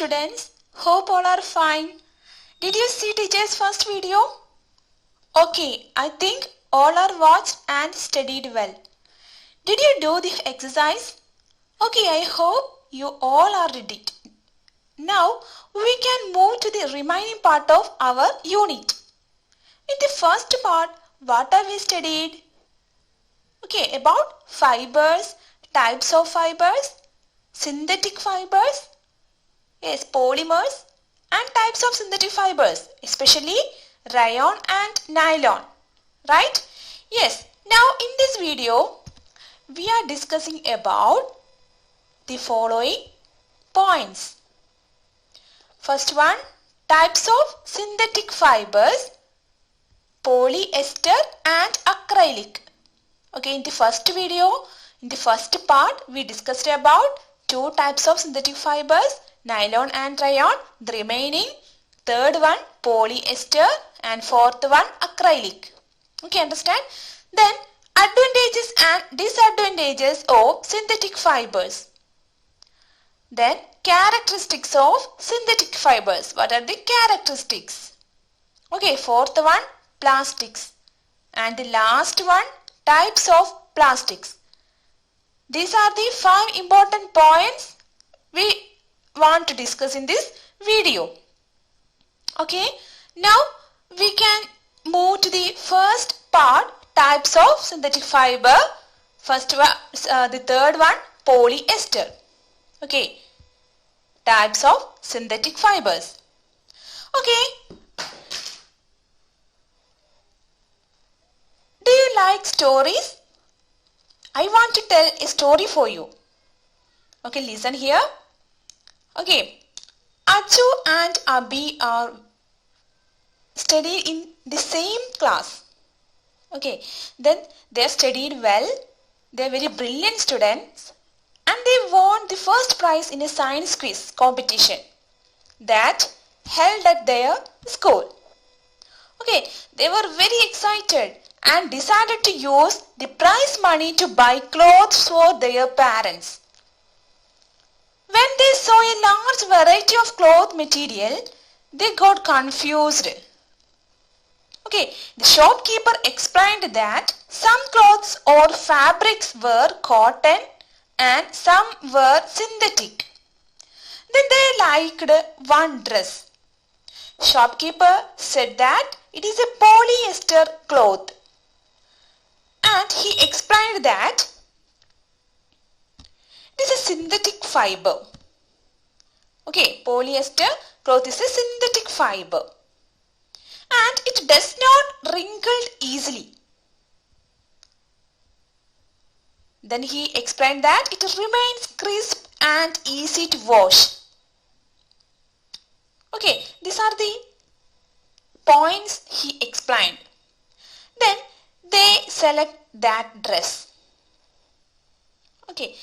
students, hope all are fine. Did you see teacher's first video? Okay, I think all are watched and studied well. Did you do the exercise? Okay, I hope you all are ready. Now we can move to the remaining part of our unit. In the first part, what have we studied? Okay, about fibers, types of fibers, synthetic fibers, yes, polymers and types of synthetic fibers, especially rayon and nylon, right? Yes, now in this video, we are discussing about the following points. First one, types of synthetic fibers, polyester and acrylic. Okay, in the first video, in the first part, we discussed about two types of synthetic fibers, nylon and rayon. The remaining third one, polyester, and fourth one, acrylic. Okay, understand? Then, advantages and disadvantages of synthetic fibers. Then, characteristics of synthetic fibers. What are the characteristics? Okay, fourth one, plastics. And the last one, types of plastics. These are the 5 important points we want to discuss in this video. Okay, now we can move to the first part, types of synthetic fiber. First one, the third one, polyester. Okay, types of synthetic fibers. Okay, do you like stories? I want to tell a story for you. Okay, listen here. Okay, Achu and Abhi are studied in the same class. Okay, then they studied well. They are very brilliant students and they won the first prize in a science quiz competition that held at their school. Okay, they were very excited and decided to use the prize money to buy clothes for their parents. When they saw a large variety of cloth material, they got confused. Okay, the shopkeeper explained that some clothes or fabrics were cotton and some were synthetic. Then they liked one dress. Shopkeeper said that it is a polyester cloth. And he explained that it is a synthetic fiber. Okay, polyester cloth is a synthetic fiber. And it does not wrinkle easily. Then he explained that it remains crisp and easy to wash. Okay, these are the points he explained. Then they select that dress. Okay,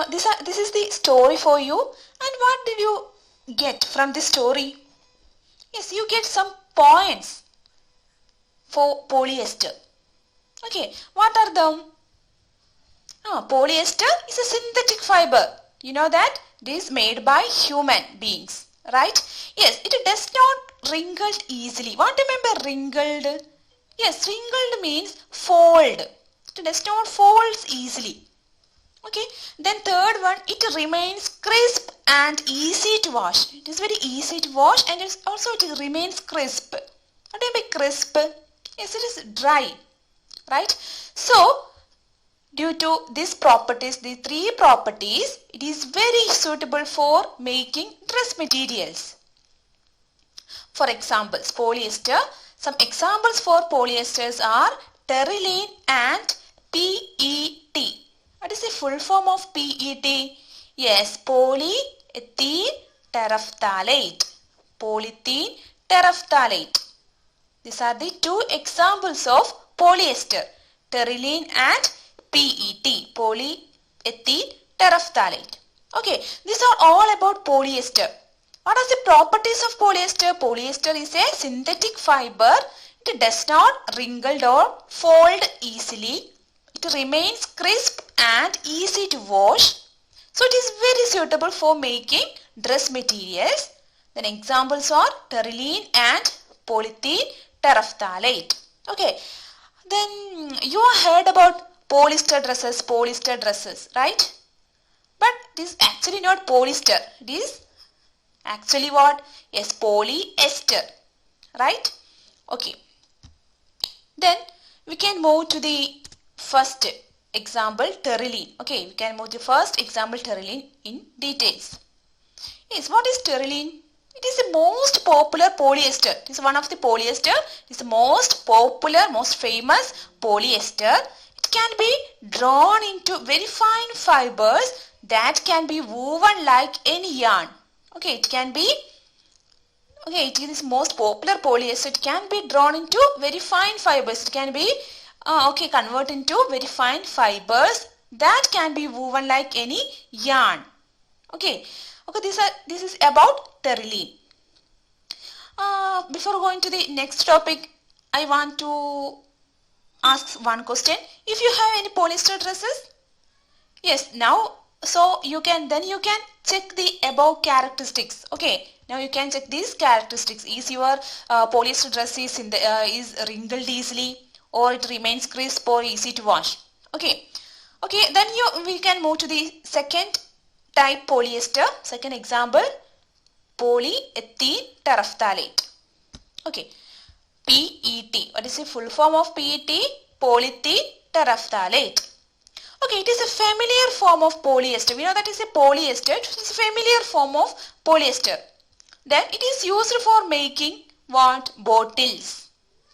this is the story for you. And what did you get from this story? Yes, you get some points for polyester. Okay, what are them? Polyester is a synthetic fiber. You know that it is made by human beings, right? Yes, it does not wrinkle easily. What do you remember wrinkled? Yes, wrinkled means fold. It does not fold easily. Okay, then third one, it remains crisp and easy to wash. It is very easy to wash and it remains crisp. What do you mean crisp? Yes, it is dry, right? So, due to these properties, the 3 properties, it is very suitable for making dress materials. For examples, polyester. Some examples for polyesters are terylene and PET. What is the full form of PET? Yes, polyethylene terephthalate. Polyethylene terephthalate. These are the 2 examples of polyester, terylene and PET, polyethylene terephthalate. Okay, these are all about polyester. What are the properties of polyester? Polyester is a synthetic fiber. It does not wrinkle or fold easily. It remains crisp and easy to wash. So it is very suitable for making dress materials. Then examples are terylene and polyethylene terephthalate. Okay. Then you have heard about polyester dresses, right? But this is actually not polyester. It is actually what? Yes, polyester, right? Okay. Then we can move to the first example, terylene. Okay, we can move to the first example, terylene, in details. Yes, what is terylene? It is the most popular polyester. It is one of the polyester. It is the most popular, most famous polyester. It can be drawn into very fine fibers that can be woven like any yarn. Okay, it can be, okay, it is most popular polyester. It can be drawn into very fine fibers. It can be, converted into very fine fibers that can be woven like any yarn. Okay. Okay, this is about terylene. Before going to the next topic, I want to ask one question. If you have any polyester dresses, yes, now so you can check the above characteristics. Okay, now you can check these characteristics. Is your polyester dress is wrinkled easily, or it remains crisp or easy to wash? Okay, then we can move to the second type polyester. Second example, polyethylene terephthalate. Okay, PET. What is the full form of PET? Polyethylene terephthalate. Okay, it is a familiar form of polyester. We know that is a polyester. It is a familiar form of polyester. Then it is used for making what? Bottles.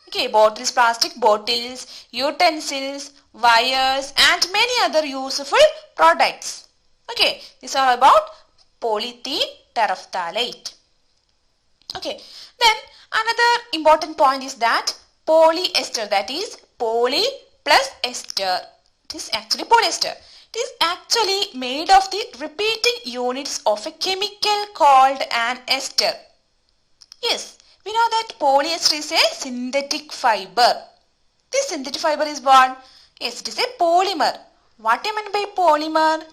Okay, bottles, plastic bottles, utensils, wires, and many other useful products. Okay, these are about polyethylene terephthalate. Okay, then another important point is that polyester, that is poly plus ester. It is actually polyester. It is actually made of the repeating units of a chemical called an ester. Yes, we know that polyester is a synthetic fiber. This synthetic fiber is what? Yes, it is a polymer. What do you mean by polymer?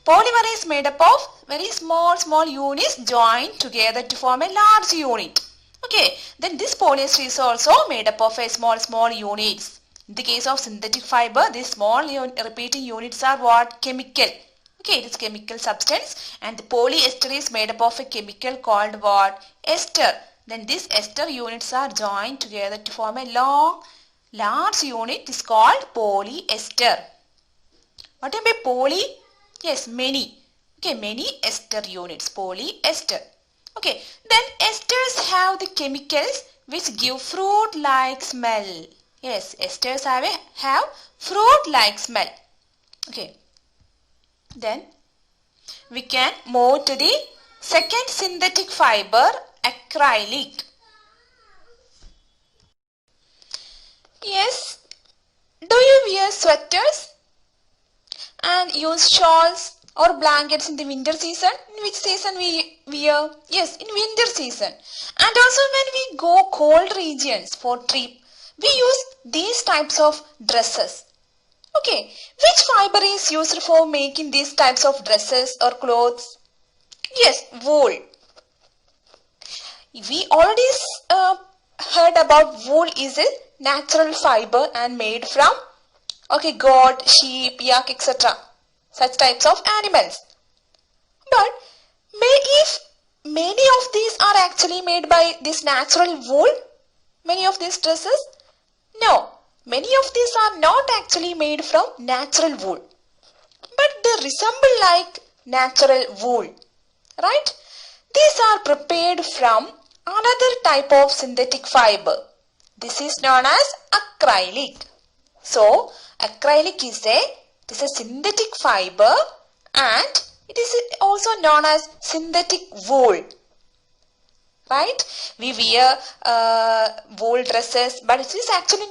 Polymer is made up of very small units joined together to form a large unit. Okay, then this polyester is also made up of a small units. In the case of synthetic fiber, these small repeating units are what? Chemical. Okay, it is chemical substance, and the polyester is made up of a chemical called what? Ester. Then these ester units are joined together to form a large unit. It is called polyester. What do you mean by poly? Yes, many. Okay, many ester units. Polyester. Okay, then esters have the chemicals which give fruit-like smell. Yes, esters have fruit-like smell. Okay. Then we can move to the second synthetic fiber, acrylic. Yes, do you wear sweaters and use shawls or blankets in the winter season? In which season we wear? Yes, in winter season. And also when we go cold regions for trip, we use these types of dresses. Okay, which fiber is used for making these types of dresses or clothes? Yes, wool. We already heard about wool is a natural fiber and made from goat, sheep, yak, etc. Such types of animals. But if many of these are actually made by this natural wool, many of these dresses? No, many of these are not actually made from natural wool, but they resemble like natural wool, right? These are prepared from another type of synthetic fiber. This is known as acrylic. So, acrylic is a synthetic fiber, and it is also known as synthetic wool. Right? We wear wool dresses, but it is actually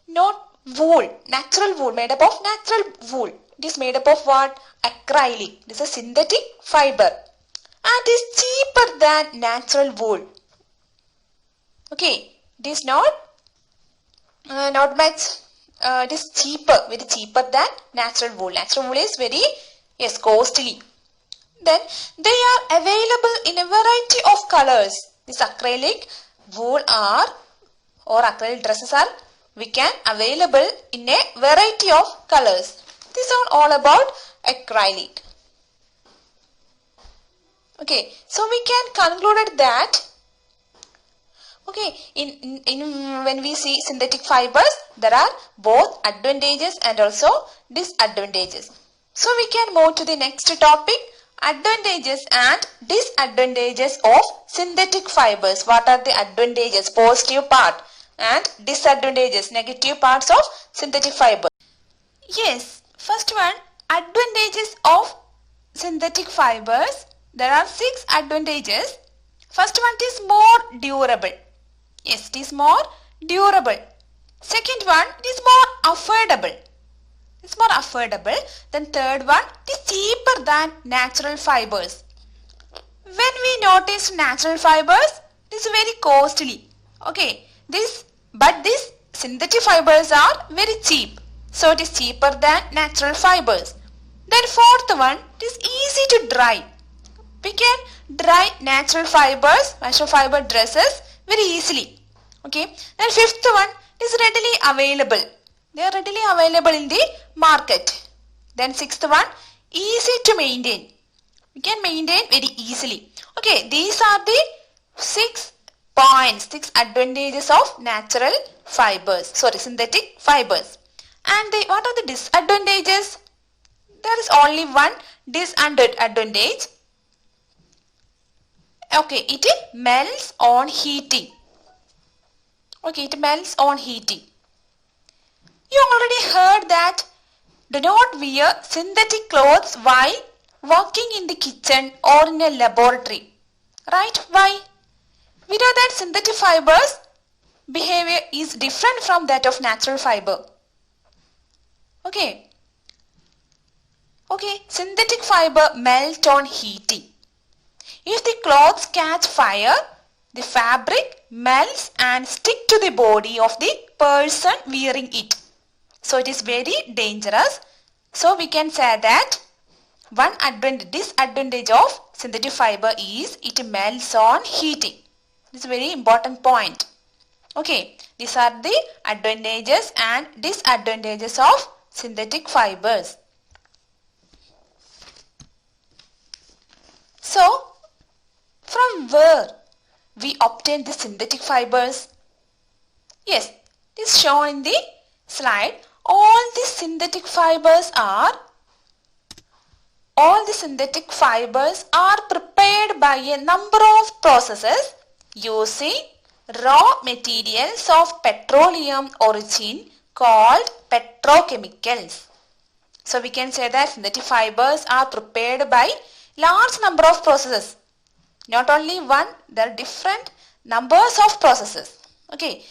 not wool, natural wool, made up of natural wool. It is made up of what? Acrylic. It is a synthetic fiber, and it is cheaper than natural wool. Okay, it is not much. It is very cheaper than natural wool. Natural wool is very costly. Then they are available in a variety of colors. This acrylic wool or acrylic dresses are available in a variety of colors. These are all about acrylic. Okay, so we can conclude that when we see synthetic fibers, there are both advantages and also disadvantages. So we can move to the next topic, advantages and disadvantages of synthetic fibers. What are the advantages, positive part, and disadvantages, negative parts of synthetic fiber? Yes, first one, advantages of synthetic fibers. There are 6 advantages. First one is more durable. Yes, it is more durable. Second one, it is more affordable. It's more affordable. Then third one, it is cheaper than natural fibers. When we notice natural fibers, it is very costly. Okay, but these synthetic fibers are very cheap. So it is cheaper than natural fibers. Then fourth one, it is easy to dry. We can dry natural fiber dresses very easily. Okay. Then fifth one is readily available. They are readily available in the market. Then sixth one, easy to maintain. We can maintain very easily. Okay, these are the 6 points, 6 advantages of synthetic fibers. And what are the disadvantages? There is only one disadvantage. Okay, it melts on heating. Okay, it melts on heating. You already heard that do not wear synthetic clothes while working in the kitchen or in a laboratory. Right? Why? We know that synthetic fibers behavior is different from that of natural fiber. Okay. Synthetic fiber melt on heating. If the clothes catch fire, the fabric melts and stick to the body of the person wearing it. So it is very dangerous. So we can say that one disadvantage of synthetic fiber is it melts on heating. This is a very important point. Okay, these are the advantages and disadvantages of synthetic fibers. So, from where we obtain the synthetic fibers? Yes, it is shown in the slide. All the synthetic fibers are prepared by a number of processes using raw materials of petroleum origin called petrochemicals. So we can say that synthetic fibers are prepared by large number of processes. Not only one, there are different numbers of processes. Okay.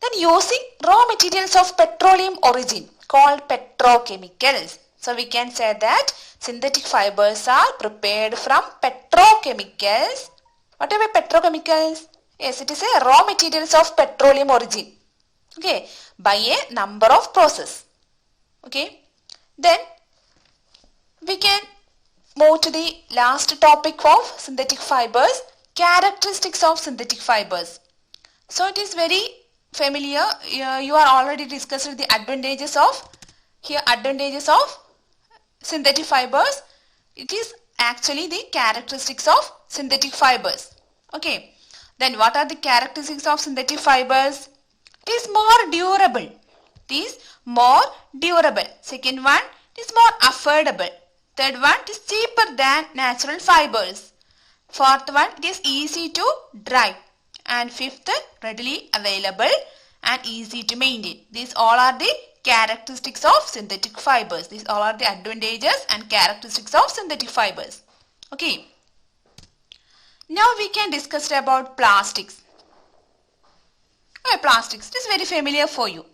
Then using raw materials of petroleum origin called petrochemicals. So we can say that synthetic fibers are prepared from petrochemicals. What are petrochemicals? Yes, it is a raw materials of petroleum origin. Okay. By a number of processes. Okay. Then we can move to the last topic of synthetic fibers, characteristics of synthetic fibers. So it is very familiar. You are already discussed the advantages of synthetic fibers. It is actually the characteristics of synthetic fibers. Okay. Then what are the characteristics of synthetic fibers? It is more durable. Second one, it is more affordable. Third one, it is cheaper than natural fibers. Fourth one, it is easy to dry. And fifth, readily available and easy to maintain. These all are the characteristics of synthetic fibers. These all are the advantages and characteristics of synthetic fibers. Okay. Now we can discuss about plastics. Plastics, it is very familiar for you.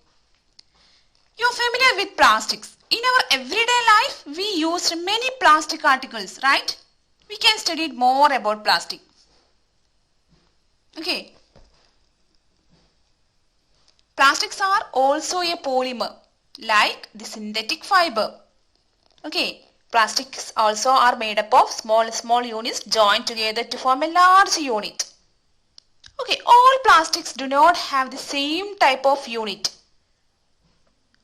You are familiar with plastics. In our everyday life, we use many plastic articles, right? We can study more about plastic. Okay. Plastics are also a polymer, like the synthetic fiber. Okay. Plastics also are made up of small units joined together to form a large unit. Okay, all plastics do not have the same type of unit.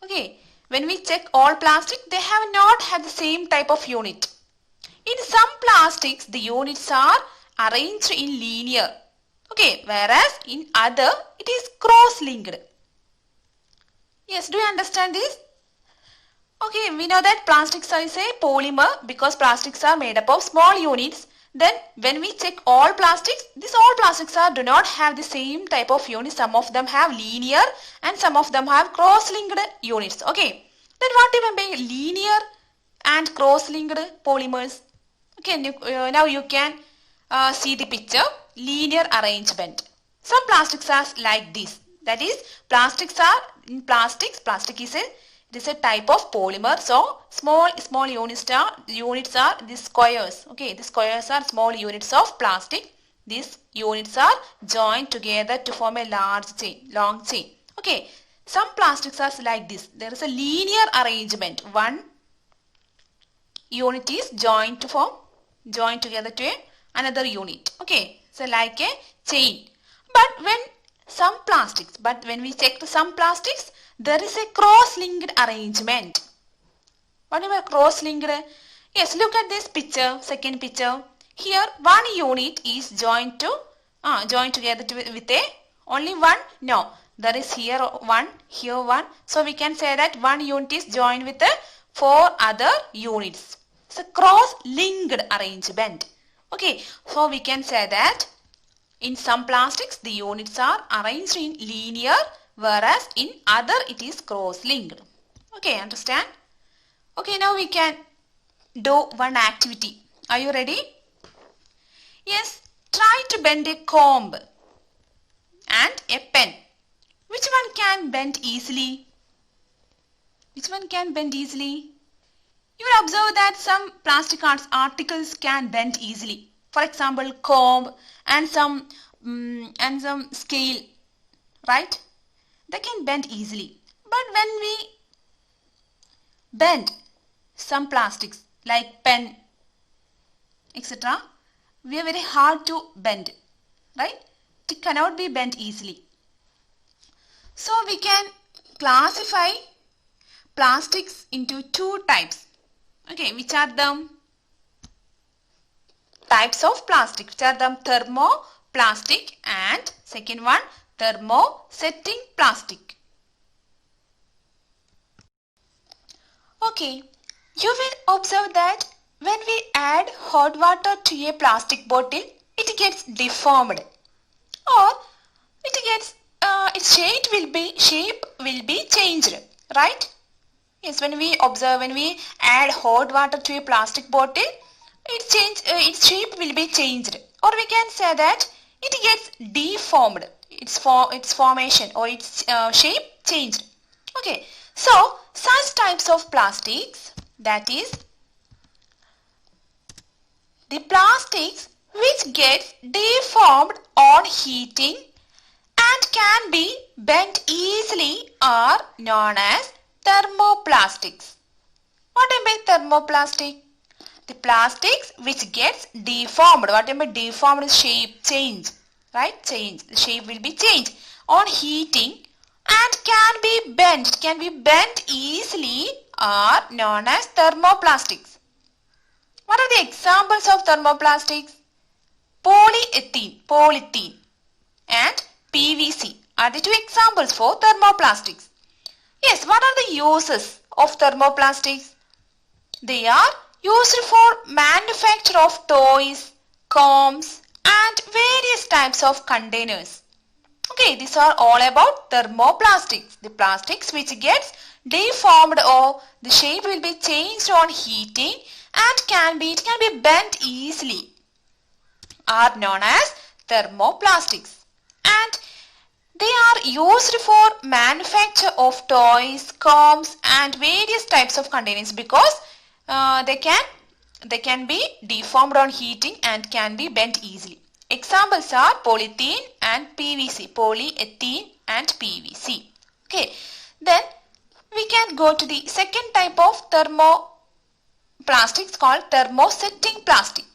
Okay, when we check all plastic, they have not had the same type of unit. In some plastics, the units are arranged in linear. Okay, whereas in other, it is cross-linked. Yes, do you understand this? Okay, we know that plastics is a polymer because plastics are made up of small units. Then when we check all plastics, all plastics do not have the same type of units. Some of them have linear and some of them have cross-linked units. Okay, then what do you mean by linear and cross-linked polymers? Okay, now you can see the picture. Linear arrangement. Some plastics are like this. That is, plastic is a type of polymer. So small units are these squares. Okay, the squares are small units of plastic. These units are joined together to form a long chain. Okay, some plastics are like this. There is a linear arrangement. One unit is joined together to another unit. Okay, so like a chain. But when we check some plastics, there is a cross-linked arrangement. What do you mean cross-linked? Yes, look at this picture, second picture. Here one unit is joined together with only one. No, there is here one, here one. So we can say that one unit is joined with 4 other units. It's a cross-linked arrangement. Okay, so we can say that in some plastics the units are arranged in linear, whereas in other it is cross-linked. Okay, understand? Okay, now we can do one activity. Are you ready? Yes, try to bend a comb and a pen. Which one can bend easily? Which one can bend easily? You will observe that some plastic articles can bend easily. For example, comb and some scale, right? They can bend easily. But when we bend some plastics like pen, etc., we are very hard to bend, right? It cannot be bent easily. So we can classify plastics into 2 types. Okay, which are them? Types of plastic, which are them thermoplastic and second one thermosetting plastic. Okay, you will observe that when we add hot water to a plastic bottle, it gets deformed, or its shape will be changed, right? Yes, when we add hot water to a plastic bottle, its shape will be changed, or we can say that it gets deformed. Its formation or its shape changed. Okay, so such types of plastics, that is the plastics which gets deformed on heating and can be bent easily, are known as thermoplastics. What do you mean thermoplastic? The plastics which gets deformed. What do you mean deformed? Shape change, right? Change. The shape will be changed on heating and can be bent easily, are known as thermoplastics. What are the examples of thermoplastics? Polyethylene and PVC are the 2 examples for thermoplastics. Yes, what are the uses of thermoplastics? They are used for manufacture of toys, combs and various types of containers. Okay, these are all about thermoplastics. The plastics which gets deformed or the shape will be changed on heating and it can be bent easily, are known as thermoplastics. And they are used for manufacture of toys, combs and various types of containers because they can be deformed on heating and can be bent easily. Examples are polyethylene and PVC. Polyethylene and PVC. Okay, then we can go to the second type of plastics called thermosetting plastic.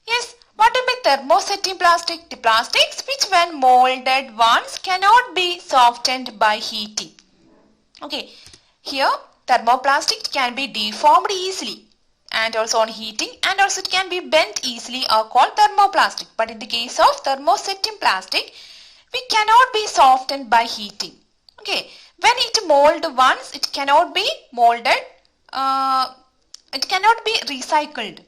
Yes, what about thermosetting plastic? The plastics which when molded once cannot be softened by heating. Okay, here thermoplastic can be deformed easily and also on heating, and also it can be bent easily or called thermoplastic. But in the case of thermosetting plastic, we cannot be softened by heating. Okay, when it molded once, it cannot be molded, it cannot be recycled.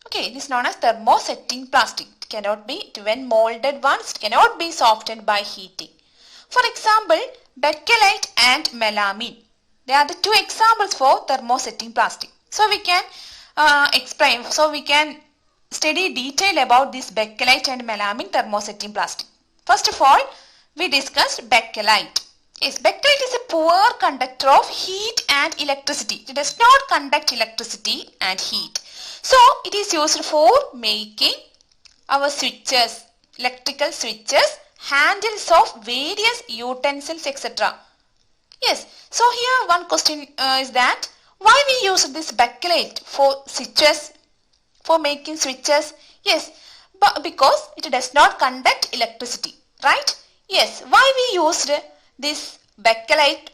Okay, it is known as thermosetting plastic. It cannot be, when molded once, it cannot be softened by heating. For example, bakelite and melamine. They are the two examples for thermosetting plastic. So we can explain, so we can study detail about this bakelite and melamine thermosetting plastic. First of all, we discussed bakelite. Yes, bakelite is a poor conductor of heat and electricity. It does not conduct electricity and heat. So it is used for making our switches, electrical switches, handles of various utensils, etc. Yes, so here one question is that why we use this bakelite for switches, for making switches? Yes, but because it does not conduct electricity, right? Yes, why we used this bakelite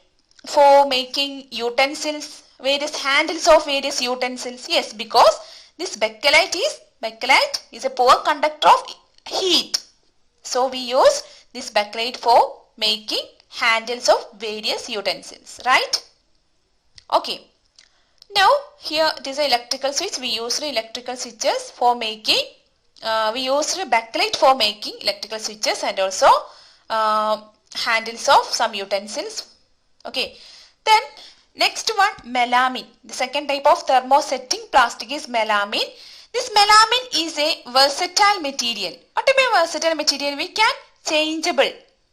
for making utensils, various handles of various utensils? Yes, because this bakelite is a poor conductor of heat. So we use this bakelite for making handles of various utensils, right? Okay. Now here it is an electrical switch. We use electrical switches for making, we use bakelite for making electrical switches and also handles of some utensils. Okay. Then next one, melamine. The second type of thermosetting plastic is melamine. This melamine is a versatile material. What do you mean versatile material? We can changeable.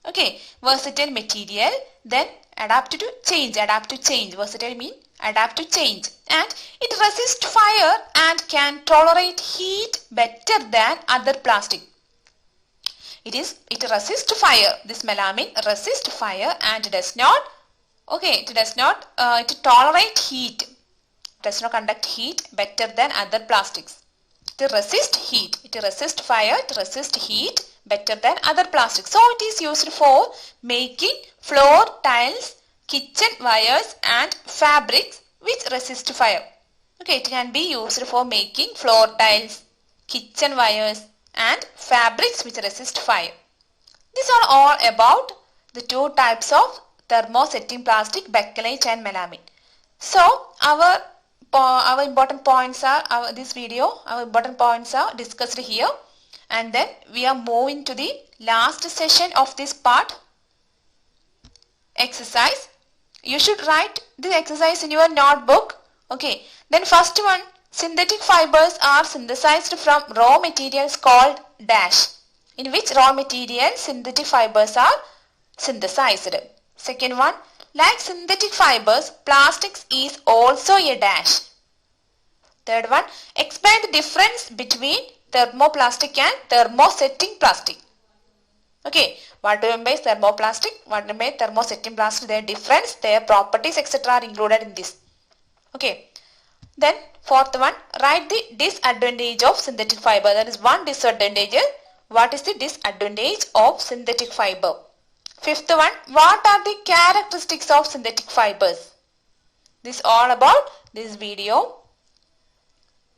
Okay, versatile material, then adapt to change. Versatile mean adapt to change, and it resists fire and can tolerate heat better than other plastic. It resists fire. This melamine resists fire and does not. Okay, it tolerate heat. It does not conduct heat better than other plastics. It resists heat. It resists fire. It resists heat better than other plastics. So it is used for making floor tiles, kitchen wires and fabrics which resist fire. Okay, it can be used for making floor tiles, kitchen wires and fabrics which resist fire. These are all about the two types of thermosetting plastic, bakelite and melamine. So our important points are, our important points are discussed here. And then we are moving to the last session of this part. Exercise. You should write this exercise in your notebook. Okay. Then first one, synthetic fibers are synthesized from raw materials called dash. In which raw material synthetic fibers are synthesized? Second one, like synthetic fibers, plastics is also a dash. Third one, explain the difference between thermoplastic and thermosetting plastic. Okay, what do you mean by thermoplastic? What do you mean by thermosetting plastic? Their difference, their properties, etc. are included in this. Okay. Then fourth one, write the disadvantage of synthetic fiber. There is one disadvantage. What is the disadvantage of synthetic fiber? Fifth one, what are the characteristics of synthetic fibers? This is all about this video.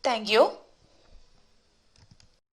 Thank you.